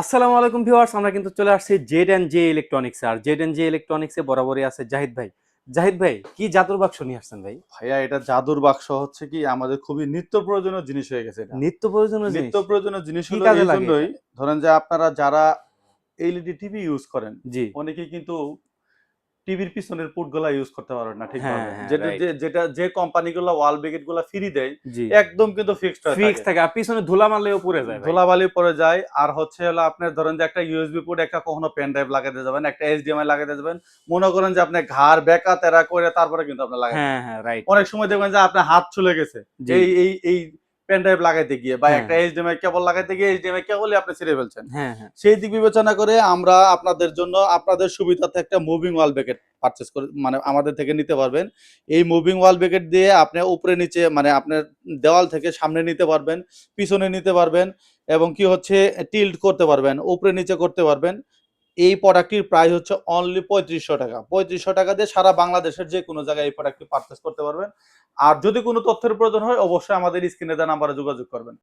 আসসালামু আলাইকুম ভিউয়ার্স, আমরা কিন্তু চলে আসছি জেড এন্ড জে ইলেকট্রনিক্স। আর জেড এন্ড জে ইলেকট্রনিক্সে বরাবরই আছে জাহিদ ভাই। জাহিদ ভাই, কি জাদুর বাক্স নিয়ে আসছেন ভাই? ভাইয়া এটা জাদুর বাক্স হচ্ছে কি আমাদের খুবই নিত্য প্রয়োজনীয় জিনিস হয়ে গেছে এটা। নিত্য প্রয়োজনীয় নিত্য জিনিস? প্রয়োজনীয় জিনিস কি হলো কাজে এই লাগে জন্যই, এটা? ধরেন যে আপনারা যারা এলইডি টিভি ইউজ করেন, জি। অনেকেই কিন্তু টিভির পিছনের পোর্টগুলা ইউজ করতে পারবেন না হ্যাঁ, ঠিকভাবে। হ্যাঁ, যেটা রাইট। যে কোম্পানিগুলো ওয়াল ব্রেকেট গুলা ফ্রি দেয়, জি। একদম কিন্তু ফিক্সড হয়ে ফিক্স থাকে। থাকে আর পিছনে ধুলা মারলেও পুড়ে যায় ভাই। ধুলাবালি পড়ে যায়। আর হচ্ছে হলো আপনার ধরেন যে একটা ইউএসবি পোর্ট, একটা কখনো পেন ড্রাইভ লাগাতে যাবেন, একটা এইচডিএমআই লাগাতে যাবেন। মনে করেন যে আপনি ঘাড় বেঁকা তেরা করে তারপরে কিন্তু আপনি লাগাইতে হ্যাঁ, হবে। হ্যাঁ, রাইট, অনেক রাইট। সময় দেখবেন যে আপনার হাত চলে গেছে জি। এই পেন ড্রাইভ লাগাইতে গিয়ে, বা হ্যাঁ, একটা এইচডিএমআই কেবল লাগাইতে গিয়ে এইচডিএমআই কেবলই আপনি ছিঁড়ে ফেলছেন। হ্যাঁ, হ্যাঁ। সেই দিক বিবেচনা করে আমরা আপনাদের জন্য আপনাদের সুবিধার্থে একটা মুভিং ওয়াল ব্রেকেট পারচেজ করে মানে আমাদের থেকে নিতে পারবেন। এই মুভিং ওয়াল ব্রেকেট দিয়ে আপনি উপরে নিচে মানে আপনার দেওয়াল থেকে সামনে নিতে পারবেন, পিছনে নিতে পারবেন, এবং কি হচ্ছে টিল্ট করতে পারবেন, উপরে নিচে করতে পারবেন। এই প্রোডাক্টটির প্রাইস হচ্ছে অনলি ৩৫০০ টাকা। ৩৫০০ টাকা দিয়ে সারা বাংলাদেশের যে কোনো জায়গায় এই প্রোডাক্টটি পারচেস করতে পারবেন। আর যদি কোনো তথ্যের প্রয়োজন হয় অবশ্যই আমাদের স্ক্রিনে দেওয়া নাম্বারে যোগাযোগ করবেন।